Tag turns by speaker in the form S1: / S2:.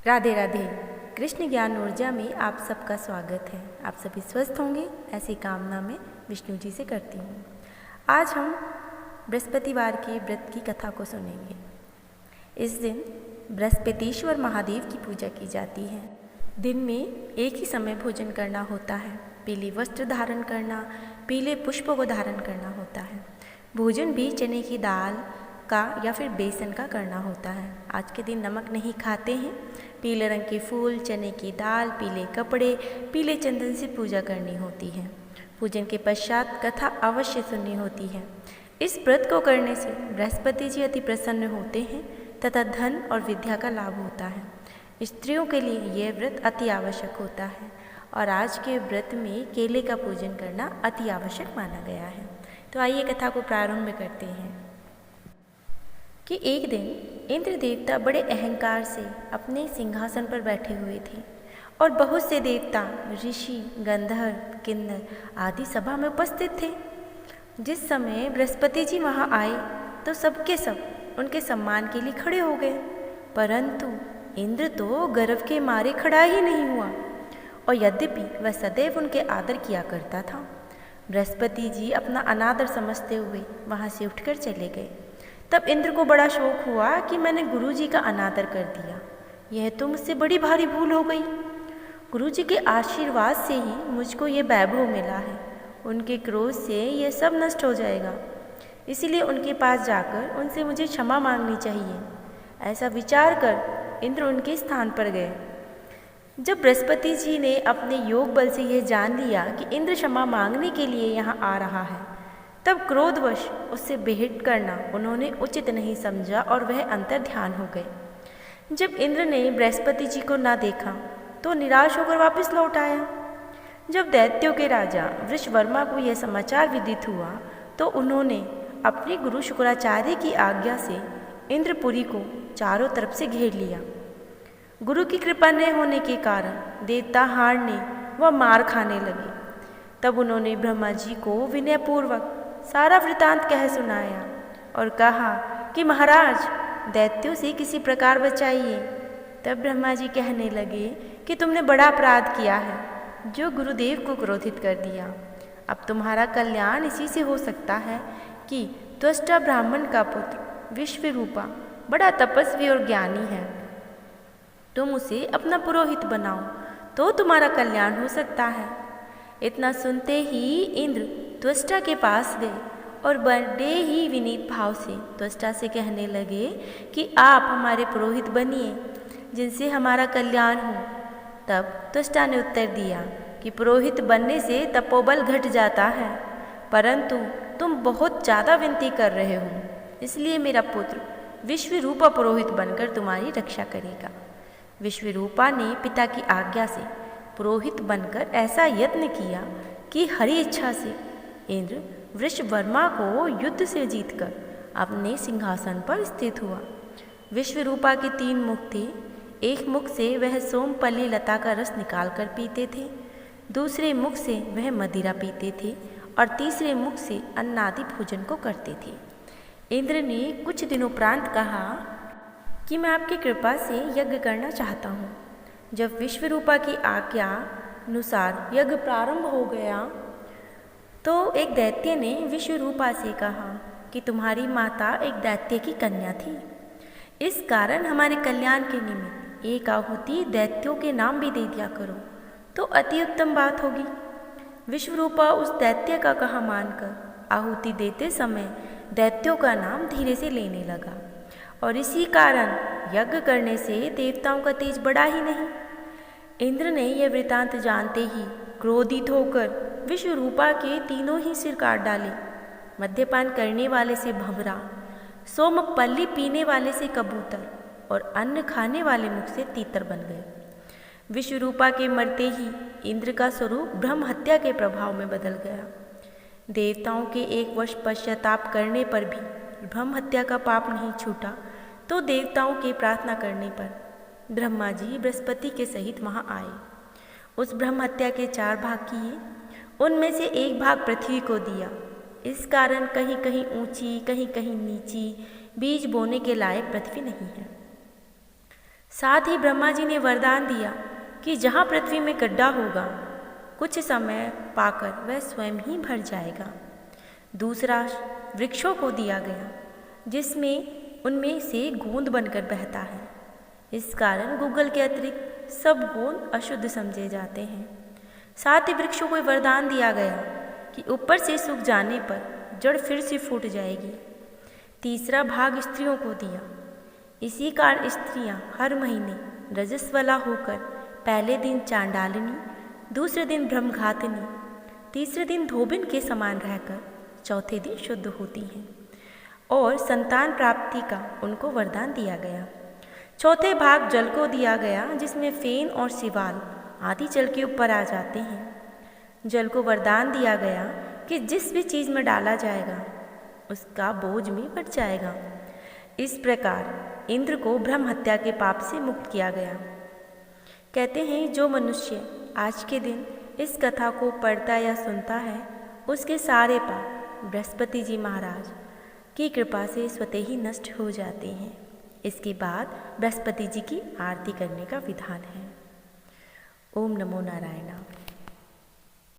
S1: राधे राधे। कृष्ण ज्ञान ऊर्जा में आप सबका स्वागत है। आप सभी स्वस्थ होंगे ऐसी कामना मैं विष्णु जी से करती हूँ। आज हम बृहस्पतिवार के व्रत की कथा को सुनेंगे। इस दिन बृहस्पतिश्वर महादेव की पूजा की जाती है। दिन में एक ही समय भोजन करना होता है। पीले वस्त्र धारण करना, पीले पुष्पों को धारण करना होता है। भोजन भी चने की दाल का या फिर बेसन का करना होता है। आज के दिन नमक नहीं खाते हैं। पीले रंग के फूल, चने की दाल, पीले कपड़े, पीले चंदन से पूजा करनी होती है। पूजन के पश्चात कथा अवश्य सुननी होती है। इस व्रत को करने से बृहस्पति जी अति प्रसन्न होते हैं तथा धन और विद्या का लाभ होता है। स्त्रियों के लिए यह व्रत अति आवश्यक होता है और आज के व्रत में केले का पूजन करना अति आवश्यक माना गया है। तो आइए कथा को प्रारंभ करते हैं कि एक दिन इंद्र देवता बड़े अहंकार से अपने सिंहासन पर बैठे हुए थे और बहुत से देवता, ऋषि, गंधर्व, किन्नर आदि सभा में उपस्थित थे। जिस समय बृहस्पति जी वहाँ आए तो सबके सब उनके सम्मान के लिए खड़े हो गए, परंतु इंद्र तो गर्व के मारे खड़ा ही नहीं हुआ और यद्यपि वह सदैव उनके आदर किया करता था। बृहस्पति जी अपना अनादर समझते हुए वहाँ से उठकर चले गए। तब इंद्र को बड़ा शौक हुआ कि मैंने गुरु जी का अनादर कर दिया, यह तो मुझसे बड़ी भारी भूल हो गई। गुरु जी के आशीर्वाद से ही मुझको ये वैभव मिला है, उनके क्रोध से यह सब नष्ट हो जाएगा, इसीलिए उनके पास जाकर उनसे मुझे क्षमा मांगनी चाहिए। ऐसा विचार कर इंद्र उनके स्थान पर गए। जब बृहस्पति जी ने अपने योग बल से यह जान लिया कि इंद्र क्षमा मांगने के लिए यहाँ आ रहा है, तब क्रोधवश उससे भेंट करना उन्होंने उचित नहीं समझा और वह अंतर ध्यान हो गए। जब इंद्र ने बृहस्पति जी को ना देखा तो निराश होकर वापस लौट आया। जब दैत्यों के राजा वृषवर्मा को यह समाचार विदित हुआ तो उन्होंने अपने गुरु शुक्राचार्य की आज्ञा से इंद्रपुरी को चारों तरफ से घेर लिया। गुरु की कृपा न होने के कारण देवता हारने व मार खाने लगे। तब उन्होंने ब्रह्मा जी को विनयपूर्वक सारा वृतांत कह सुनाया और कहा कि महाराज, दैत्यों से किसी प्रकार बचाइए। तब ब्रह्मा जी कहने लगे कि तुमने बड़ा अपराध किया है जो गुरुदेव को क्रोधित कर दिया। अब तुम्हारा कल्याण इसी से हो सकता है कि त्वष्टा ब्राह्मण का पुत्र विश्वरूपा बड़ा तपस्वी और ज्ञानी है, तुम उसे अपना पुरोहित बनाओ तो तुम्हारा कल्याण हो सकता है। इतना सुनते ही इंद्र त्वष्टा के पास गए और बड़े ही विनीत भाव से त्वष्टा से कहने लगे कि आप हमारे पुरोहित बनिए जिनसे हमारा कल्याण हो। तब त्वष्टा ने उत्तर दिया कि पुरोहित बनने से तपोबल घट जाता है, परंतु तुम बहुत ज़्यादा विनती कर रहे हो, इसलिए मेरा पुत्र विश्वरूपा पुरोहित बनकर तुम्हारी रक्षा करेगा। विश्वरूपा ने पिता की आज्ञा से पुरोहित बनकर ऐसा यत्न किया कि हरि इच्छा से इंद्र वृषवर्मा को युद्ध से जीतकर अपने सिंहासन पर स्थित हुआ। विश्वरूपा के 3 मुख थे। एक मुख से वह सोमपल्ली लता का रस निकालकर पीते थे, दूसरे मुख से वह मदिरा पीते थे और तीसरे मुख से अन्नादि भोजन को करते थे। इंद्र ने कुछ दिनोपरांत कहा कि मैं आपकी कृपा से यज्ञ करना चाहता हूँ। जब विश्वरूपा की आज्ञा अनुसार यज्ञ प्रारंभ हो गया तो एक दैत्य ने विश्वरूपा से कहा कि तुम्हारी माता एक दैत्य की कन्या थी, इस कारण हमारे कल्याण के निमित्त एक आहुति दैत्यों के नाम भी दे दिया करो तो अति उत्तम बात होगी। विश्वरूपा उस दैत्य का कहा मानकर आहुति देते समय दैत्यों का नाम धीरे से लेने लगा और इसी कारण यज्ञ करने से देवताओं का तेज बढ़ा ही नहीं। इंद्र ने यह वृतांत जानते ही क्रोधित होकर विश्वरूपा के 3 ही सिर काट डाले। मद्यपान करने वाले से भंवरा, सोमपल्ली पीने वाले से कबूतर और अन्न खाने वाले मुख से तीतर बन गए। विश्वरूपा के मरते ही इंद्र का स्वरूप ब्रह्म हत्या के प्रभाव में बदल गया। देवताओं के 1 वर्ष पश्चाताप करने पर भी ब्रह्म हत्या का पाप नहीं छूटा तो देवताओं के प्रार्थना करने पर ब्रह्मा जी बृहस्पति के सहित वहाँ आए। उस ब्रह्म हत्या के 4 भाग किए, उनमें से 1 भाग पृथ्वी को दिया। इस कारण कहीं कहीं ऊंची, कहीं कहीं नीची, बीज बोने के लायक पृथ्वी नहीं है। साथ ही ब्रह्मा जी ने वरदान दिया कि जहाँ पृथ्वी में गड्ढा होगा, कुछ समय पाकर वह स्वयं ही भर जाएगा। दूसरा वृक्षों को दिया गया, जिसमें उनमें से गोंद बनकर बहता है। इस कारण गूगल के अतिरिक्त सब गोंद अशुद्ध समझे जाते हैं। साथ ही वृक्षों को वरदान दिया गया कि ऊपर से सूख जाने पर जड़ फिर से फूट जाएगी। तीसरा भाग स्त्रियों को दिया। इसी कारण स्त्रियां हर महीने रजस्वला होकर पहले दिन चांडालिनी, दूसरे दिन ब्रह्मघातिनी, तीसरे दिन धोबिन के समान रहकर चौथे दिन शुद्ध होती हैं और संतान प्राप्ति का उनको वरदान दिया गया। चौथे भाग जल को दिया गया, जिसमें फेन और सिवाल आदि जल के ऊपर आ जाते हैं। जल को वरदान दिया गया कि जिस भी चीज़ में डाला जाएगा उसका बोझ में बढ़ जाएगा। इस प्रकार इंद्र को ब्रह्म हत्या के पाप से मुक्त किया गया। कहते हैं जो मनुष्य आज के दिन इस कथा को पढ़ता या सुनता है, उसके सारे पाप बृहस्पति जी महाराज की कृपा से स्वतः ही नष्ट हो जाते हैं। इसके बाद बृहस्पति जी की आरती करने का विधान है। ओम नमो नारायण।